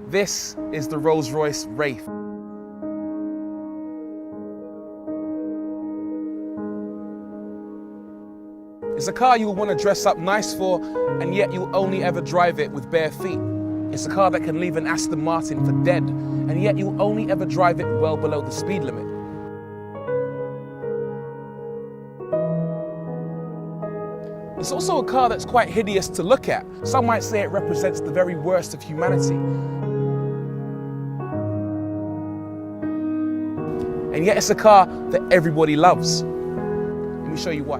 This is the Rolls-Royce Wraith. It's a car you'll want to dress up nice for, and yet you'll only ever drive it with bare feet. It's a car that can leave an Aston Martin for dead, and yet you'll only ever drive it well below the speed limit. It's also a car that's quite hideous to look at. Some might say it represents the very worst of humanity. And yet it's a car that everybody loves. Let me show you why.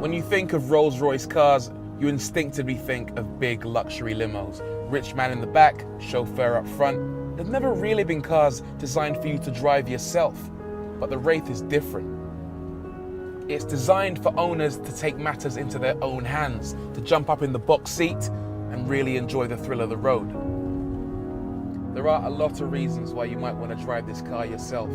When you think of Rolls-Royce cars, you instinctively think of big luxury limos. Rich man in the back, chauffeur up front. They've never really been cars designed for you to drive yourself, but the Wraith is different. It's designed for owners to take matters into their own hands, to jump up in the box seat and really enjoy the thrill of the road. There are a lot of reasons why you might want to drive this car yourself.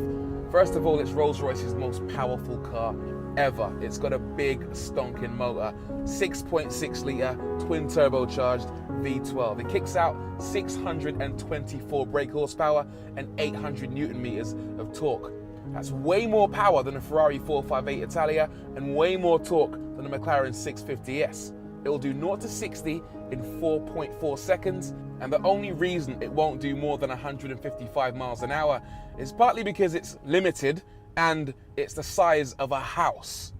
First of all, it's Rolls-Royce's most powerful car ever. It's got a big stonking motor, 6.6 litre twin turbocharged V12. It kicks out 624 brake horsepower and 800 Newton meters of torque. That's way more power than a Ferrari 458 Italia and way more torque than a McLaren 650S. It will do 0 to 60 in 4.4 seconds, and the only reason it won't do more than 155 miles an hour is partly because it's limited and it's the size of a house.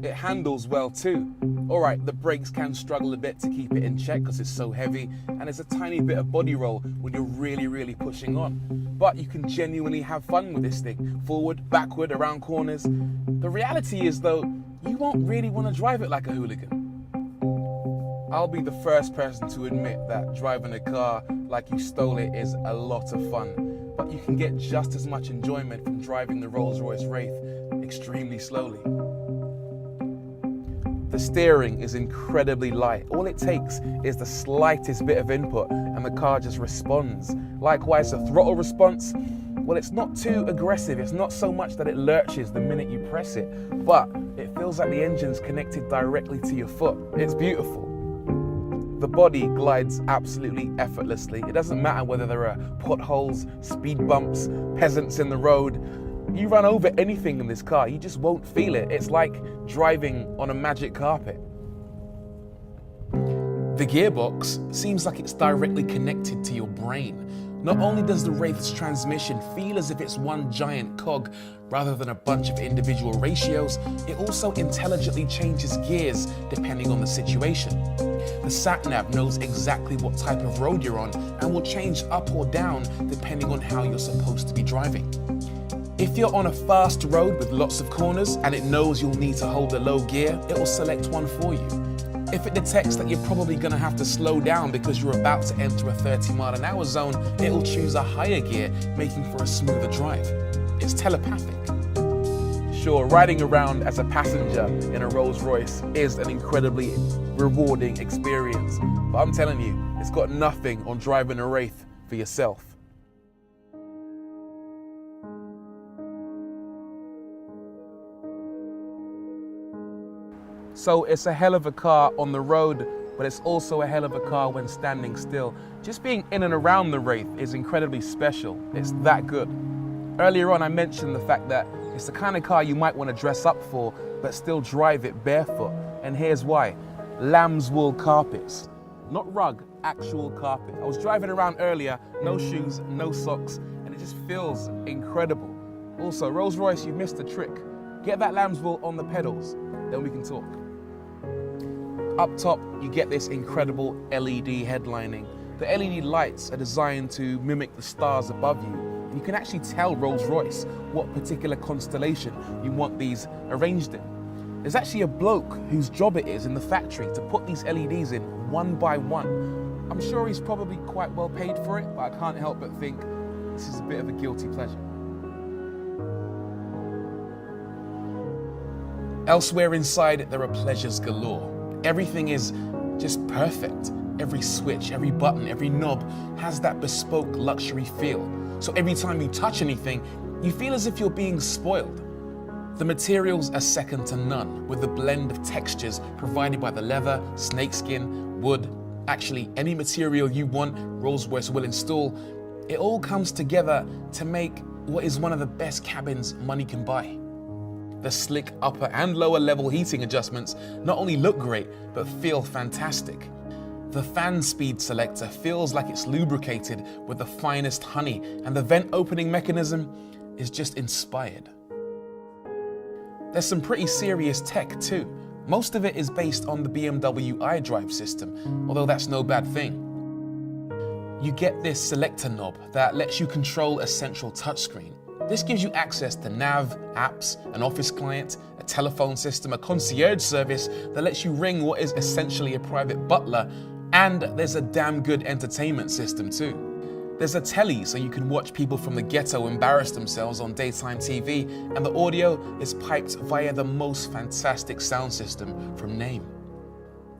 It handles well too. Alright, the brakes can struggle a bit to keep it in check because it's so heavy, and there's a tiny bit of body roll when you're really pushing on. But you can genuinely have fun with this thing. Forward, backward, around corners. The reality is though, you won't really want to drive it like a hooligan. I'll be the first person to admit that driving a car like you stole it is a lot of fun, but you can get just as much enjoyment from driving the Rolls-Royce Wraith extremely slowly. The steering is incredibly light. All it takes is the slightest bit of input and the car just responds. Likewise, the throttle response, well, it's not too aggressive. It's not so much that it lurches the minute you press it, but it feels like the engine's connected directly to your foot. It's beautiful. The body glides absolutely effortlessly. It doesn't matter whether there are potholes, speed bumps, peasants in the road. You run over anything in this car, you just won't feel it. It's like driving on a magic carpet. The gearbox seems like it's directly connected to your brain. Not only does the Wraith's transmission feel as if it's one giant cog rather than a bunch of individual ratios, it also intelligently changes gears depending on the situation. The sat-nav knows exactly what type of road you're on and will change up or down depending on how you're supposed to be driving. If you're on a fast road with lots of corners and it knows you'll need to hold a low gear, it will select one for you. If it detects that you're probably going to have to slow down because you're about to enter a 30-mile-an-hour zone, it will choose a higher gear, making for a smoother drive. It's telepathic. Sure, riding around as a passenger in a Rolls-Royce is an incredibly rewarding experience, but I'm telling you, it's got nothing on driving a Wraith for yourself. So it's a hell of a car on the road, but it's also a hell of a car when standing still. Just being in and around the Wraith is incredibly special. It's that good. Earlier on, I mentioned the fact that it's the kind of car you might want to dress up for, but still drive it barefoot. And here's why. Lamb's wool carpets. Not rug, actual carpet. I was driving around earlier, no shoes, no socks, and it just feels incredible. Also, Rolls-Royce, you missed a trick. Get that lamb's wool on the pedals, then we can talk. Up top, you get this incredible LED headlining. The LED lights are designed to mimic the stars above you. And you can actually tell Rolls-Royce what particular constellation you want these arranged in. There's actually a bloke whose job it is in the factory to put these LEDs in one by one. I'm sure he's probably quite well paid for it, but I can't help but think this is a bit of a guilty pleasure. Elsewhere inside, there are pleasures galore. Everything is just perfect. Every switch, every button, every knob has that bespoke luxury feel. So every time you touch anything, You feel as if you're being spoiled. The materials are second to none, with the blend of textures provided by the leather, snakeskin, wood, actually any material you want, Rolls-Royce will install. It all comes together to make what is one of the best cabins money can buy. The slick upper and lower level heating adjustments not only look great, but feel fantastic. The fan speed selector feels like it's lubricated with the finest honey, and the vent opening mechanism is just inspired. There's some pretty serious tech too. Most of it is based on the BMW iDrive system, although that's no bad thing. You get this selector knob that lets you control a central touchscreen. This gives you access to nav, apps, an office client, a telephone system, a concierge service that lets you ring what is essentially a private butler, and there's a damn good entertainment system too. There's a telly so you can watch people from the ghetto embarrass themselves on daytime TV, and the audio is piped via the most fantastic sound system from name.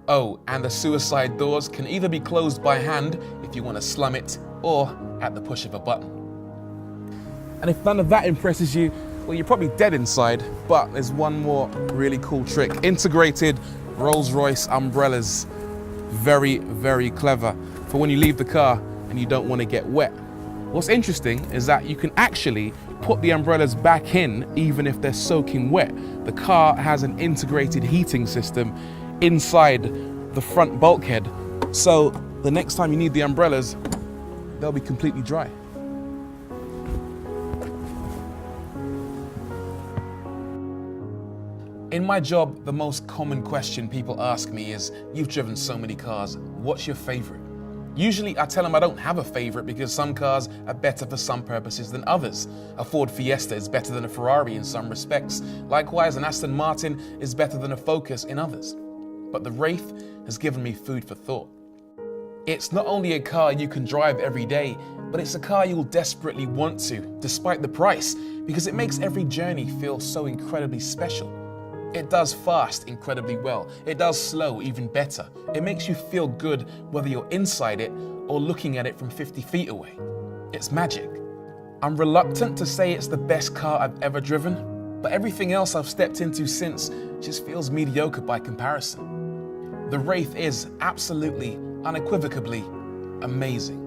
Oh, and the suicide doors can either be closed by hand if you want to slum it, or at the push of a button. And if none of that impresses you, well, you're probably dead inside, but there's one more really cool trick. Integrated Rolls-Royce umbrellas. Very, very clever for when you leave the car and you don't want to get wet. What's interesting is that you can actually put the umbrellas back in even if they're soaking wet. The car has an integrated heating system inside the front bulkhead, so the next time you need the umbrellas, they'll be completely dry. In my job, the most common question people ask me is, you've driven so many cars, what's your favorite? Usually I tell them I don't have a favorite because some cars are better for some purposes than others. A Ford Fiesta is better than a Ferrari in some respects. Likewise, an Aston Martin is better than a Focus in others. But the Wraith has given me food for thought. It's not only a car you can drive every day, but it's a car you'll desperately want to, despite the price, because it makes every journey feel so incredibly special. It does fast incredibly well. It does slow even better. It makes you feel good whether you're inside it or looking at it from 50 feet away. It's magic. I'm reluctant to say it's the best car I've ever driven, but everything else I've stepped into since just feels mediocre by comparison. The Wraith is absolutely, unequivocally amazing.